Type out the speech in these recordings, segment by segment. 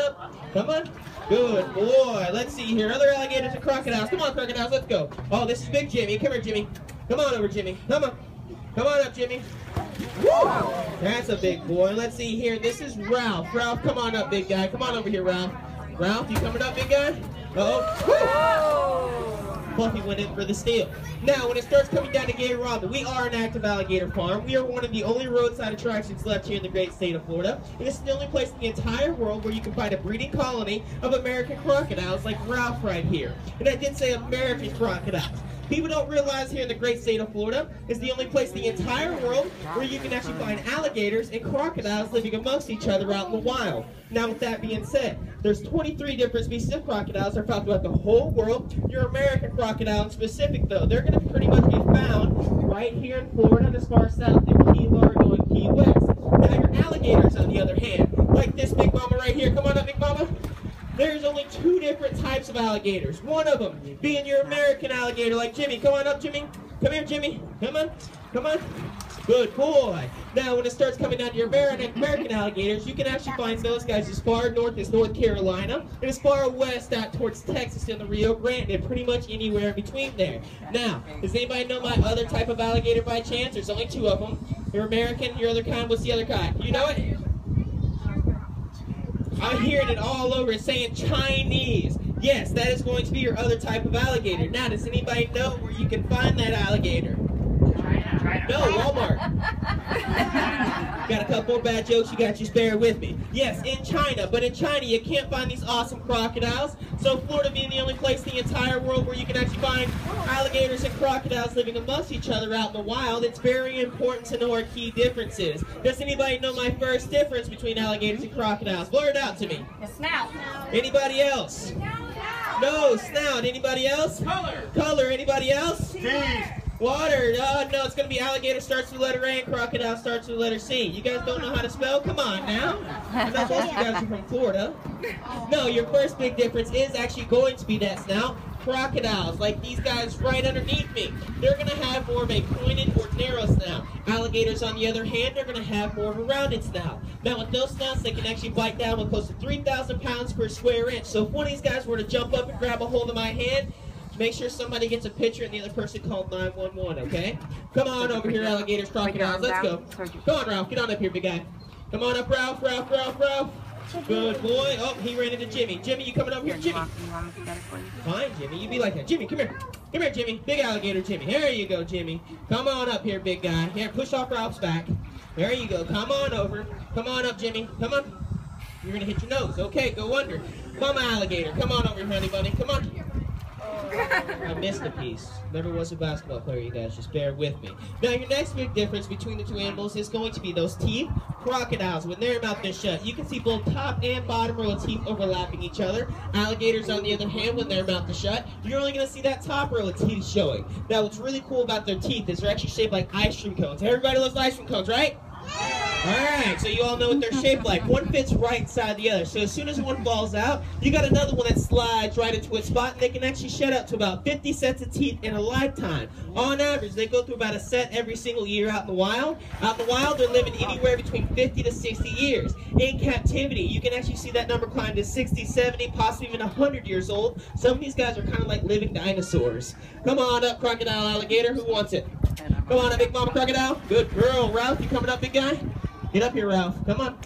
up. Come on. Good boy. Let's see here. Other alligators and crocodiles. Come on, crocodiles. Let's go. Oh, this is big Jimmy. Come here, Jimmy. Come on over, Jimmy. Come on. Come on up, Jimmy. Woo! That's a big boy. Let's see here. This is Ralph. Ralph, come on up, big guy. Come on over here, Ralph. Ralph, you coming up, big guy? Uh-oh. Fluffy went in for the steal. Now, when it starts coming down to Gatorama, we are an active alligator farm. We are one of the only roadside attractions left here in the great state of Florida. And this is the only place in the entire world where you can find a breeding colony of American crocodiles like Ralph right here. And I did say American crocodiles. People don't realize here in the great state of Florida is the only place in the entire world where you can actually find alligators and crocodiles living amongst each other out in the wild. Now, with that being said, there's 23 different species of crocodiles that are found throughout the whole world. Your American crocodile in specific, though, they're going to pretty much be found right here in Florida and as far south in Key Largo and Key West. Now, your alligators, on the other hand, like this big mama right here. Come on up, big mama. There's only 2 different types of alligators. One of them being your American alligator like Jimmy. Come on up, Jimmy. Come here, Jimmy. Come on. Come on. Good boy. Now, when it starts coming down to your American alligators, you can actually find those guys as far north as North Carolina and as far west out towards Texas and the Rio Grande and pretty much anywhere in between there. Now, does anybody know my other type of alligator by chance? There's only 2 of them. Your American, your other kind. What's the other kind? You know it? I'm hearing it all over. It's saying Chinese. Yes, that is going to be your other type of alligator. Now, does anybody know where you can find that alligator? China. No, Walmart. Got a couple more bad jokes. You got to just bear with me. Yes, in China. But in China, you can't find these awesome crocodiles. So Florida being the only place in the entire world where you can actually find alligators and crocodiles living amongst each other out in the wild, it's very important to know our key differences. Does anybody know my first difference between alligators and crocodiles? Blur it out to me. The snout. Anybody else? No, snout. Anybody else? Color. Color. Anybody else? Teeth. Water. Oh, no, it's going to be alligator starts with the letter A and crocodile starts with the letter C. You guys don't know how to spell? Come on now. I'm not supposed to you guys are from Florida. No, your first big difference is actually going to be that snout. Crocodiles, like these guys right underneath me, they're going to have more of a pointed or narrow snout. Alligators, on the other hand, they're going to have more of a rounded snout. Now, with those snouts, they can actually bite down with close to 3,000 pounds per square inch. So if one of these guys were to jump up and grab a hold of my hand, make sure somebody gets a picture and the other person called 911, okay? Come on over here, alligators, crocodiles. Let's go. Come on, Ralph. Get on up here, big guy. Come on up, Ralph, Ralph, Ralph, Ralph. Good boy. Oh, he ran into Jimmy. Jimmy, you coming over here? Jimmy. Fine, Jimmy. You be like that. Jimmy, come here. Come here, Jimmy. Big alligator, Jimmy. There you go, Jimmy. Come on up here, big guy. Here, push off Ralph's back. There you go. Come on over. Come on up, Jimmy. Come on. You're going to hit your nose. Okay, go under. Mama alligator. Come on over here, honey bunny. Come on. I missed a piece. Never was a basketball player, you guys. Just bear with me. Now, your next big difference between the 2 animals is going to be those teeth. Crocodiles, when their mouth is shut, you can see both top and bottom row of teeth overlapping each other. Alligators, on the other hand, when their mouth is shut, you're only going to see that top row of teeth showing. Now, what's really cool about their teeth is they're actually shaped like ice cream cones. Everybody loves ice cream cones, right? Alright, so you all know what they're shaped like. One fits right inside the other. So as soon as one falls out, you got another one that slides right into its spot, and they can actually shed up to about 50 sets of teeth in a lifetime. On average, they go through about a set every single year out in the wild. Out in the wild, they're living anywhere between 50 to 60 years. In captivity, you can actually see that number climb to 60, 70, possibly even 100 years old. Some of these guys are kind of like living dinosaurs. Come on up, crocodile alligator. Who wants it? Come on up, big mama crocodile. Good girl. Ralph, you coming up, big guy? Get up here, Ralph. Come on.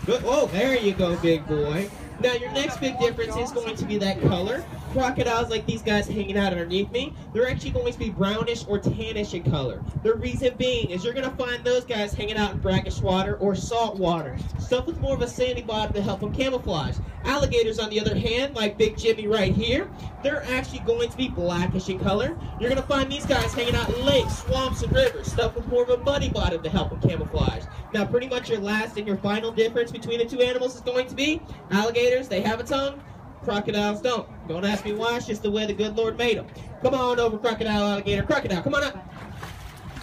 Good. Oh, there you go, big boy. Now, your next big difference is going to be that color. Crocodiles like these guys hanging out underneath me, they're actually going to be brownish or tannish in color. The reason being is you're going to find those guys hanging out in brackish water or salt water, stuff with more of a sandy bottom to help them camouflage. Alligators, on the other hand, like Big Jimmy right here, they're actually going to be blackish in color. You're going to find these guys hanging out in lakes, swamps, and rivers, stuff with more of a muddy bottom to help them camouflage. Now, pretty much your last and your final difference between the 2 animals is going to be alligators, they have a tongue. Crocodiles don't. Don't ask me why, it's just the way the good Lord made them. Come on over, crocodile, alligator. Crocodile, come on up.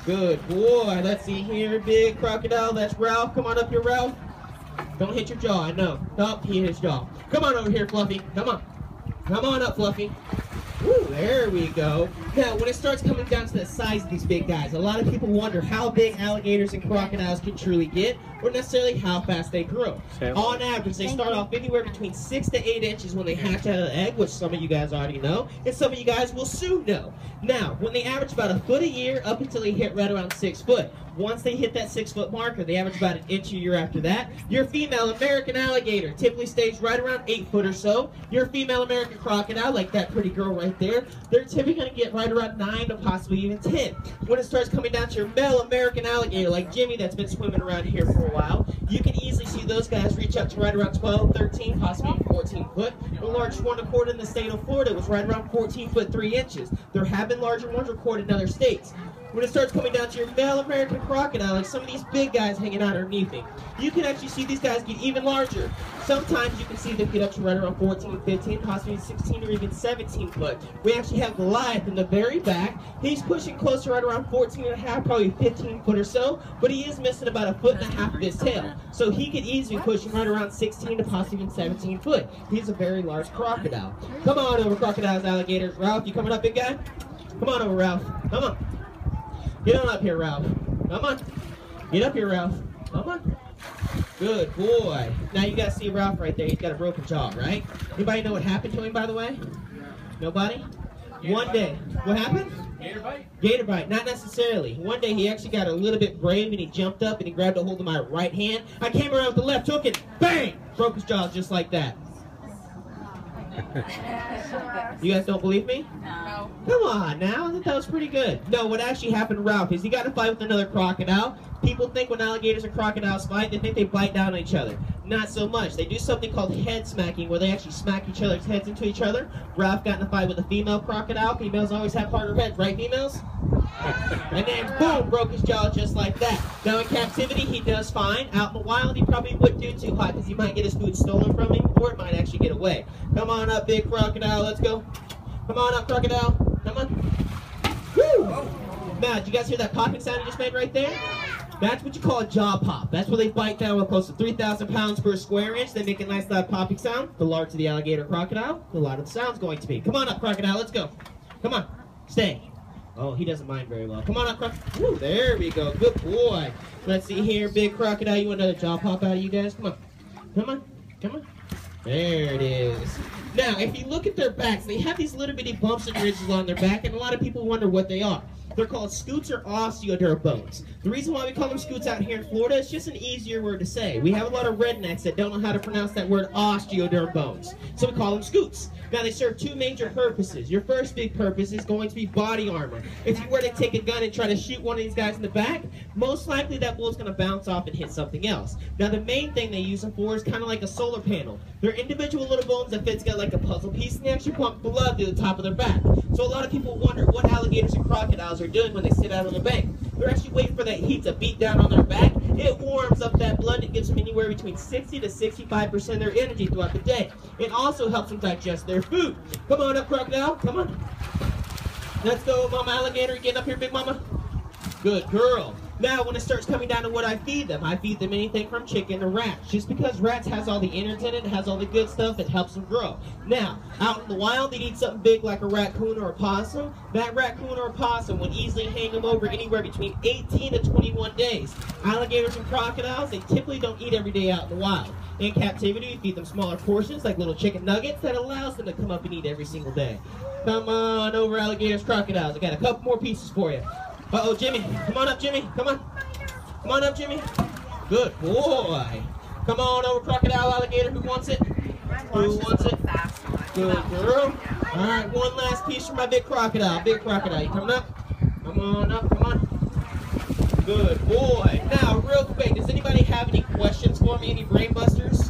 Good boy. Let's see here, big crocodile. That's Ralph. Come on up here, Ralph. Don't hit your jaw, I know. Oh, he hit his jaw. Come on over here, Fluffy. Come on. Come on up, Fluffy. Woo, there we go. Now, when it starts coming down to the size of these big guys, a lot of people wonder how big alligators and crocodiles can truly get. or necessarily how fast they grow. On average, they start off anywhere between 6 to 8 inches when they hatch out of the egg, which some of you guys already know, and some of you guys will soon know. Now, when they average about a foot a year up until they hit right around 6 foot, once they hit that 6 foot marker, they average about an inch a year after that. Your female American alligator typically stays right around 8 foot or so. Your female American crocodile, like that pretty girl right there, they're typically going to get right around 9 to possibly even 10. When it starts coming down to your male American alligator, like Jimmy that's been swimming around here for a while, you can easily see those guys reach up to right around 12, 13, possibly 14 foot. The largest one recorded in the state of Florida was right around 14 foot 3 inches. There have been larger ones recorded in other states. When it starts coming down to your male American crocodile, like some of these big guys hanging out underneath me, you can actually see these guys get even larger. Sometimes you can see them get up to right around 14, 15, possibly 16 or even 17 foot. We actually have Goliath in the very back. He's pushing closer right around 14 and a half, probably 15 foot or so, but he is missing about a foot and a half of his tail. So he could easily push him right around 16 to possibly even 17 foot. He's a very large crocodile. Come on over, crocodiles, alligators. Ralph, you coming up, big guy? Come on over, Ralph. Come on. Get on up here, Ralph. Come on. Get up here, Ralph. Come on. Good boy. Now you guys see Ralph right there. He's got a broken jaw, right? Anybody know what happened to him, by the way? Nobody? One day. What happened? Gator bite? Gator bite. Not necessarily. One day he actually got a little bit brave and he jumped up and he grabbed a hold of my right hand. I came around with the left, took it, bang! Broke his jaw just like that. You guys don't believe me? No. Come on now, I thought that was pretty good. No, what actually happened to Ralph is he got in a fight with another crocodile. People think when alligators and crocodiles fight, they think they bite down on each other. Not so much. They do something called head smacking, where they actually smack each other's heads into each other. Ralph got in a fight with a female crocodile. Females always have harder heads, right, females? And then, boom, broke his jaw just like that. Now, in captivity, he does fine. Out in the wild, he probably wouldn't do too hot, because he might get his food stolen from him, or it might actually get away. Come on up, big crocodile. Let's go. Come on up, crocodile. Come on. Woo! Now, did you guys hear that popping sound I just made right there? That's what you call a jaw pop. That's where they bite down with close to 3,000 pounds per square inch. They make a nice loud popping sound. The larger the alligator or crocodile, the louder the sound's going to be. Come on up, crocodile. Let's go. Come on. Stay. Oh, he doesn't mind very well. Come on up, crocodile. There we go. Good boy. Let's see here, big crocodile. You want another jaw pop out of you guys? Come on. Come on. Come on. There it is. Now, if you look at their backs, they have these little bitty bumps and ridges on their back, and a lot of people wonder what they are. They're called scutes or osteoderm bones. The reason why we call them scutes out here in Florida is just an easier word to say. We have a lot of rednecks that don't know how to pronounce that word osteoderm bones, so we call them scutes. Now, they serve two major purposes. Your first big purpose is going to be body armor. If you were to take a gun and try to shoot one of these guys in the back, most likely that bullet's going to bounce off and hit something else. Now, the main thing they use them for is kind of like a solar panel. They're individual little bones that fit together like a puzzle piece, and they actually pump blood to the top of their back. So a lot of people wonder what alligators and crocodiles are doing when they sit out on the bank. They're actually waiting for that heat to beat down on their back. It warms up that blood and gives them anywhere between 60 to 65% of their energy throughout the day. It also helps them digest their food. Come on up, crocodile. Come on. Let's go, mama alligator. You getting up here, big mama? Good girl. Now, when it starts coming down to what I feed them anything from chicken to rats. Just because rats has all the innards in it, has all the good stuff, it helps them grow. Now, out in the wild, they need something big like a raccoon or a possum. That raccoon or a possum would easily hang them over anywhere between 18 to 21 days. Alligators and crocodiles, they typically don't eat every day out in the wild. In captivity, we feed them smaller portions like little chicken nuggets that allows them to come up and eat every single day. Come on over, alligators, crocodiles. I got a couple more pieces for you. Uh-oh, Jimmy. Come on up, Jimmy. Come on. Come on up, Jimmy. Good boy. Come on over, crocodile, alligator. Who wants it? Who wants it? Good girl. All right, one last piece for my big crocodile. Big crocodile. You coming up? Come on up. Come on. Good boy. Now, real quick, does anybody have any questions for me? Any brain busters?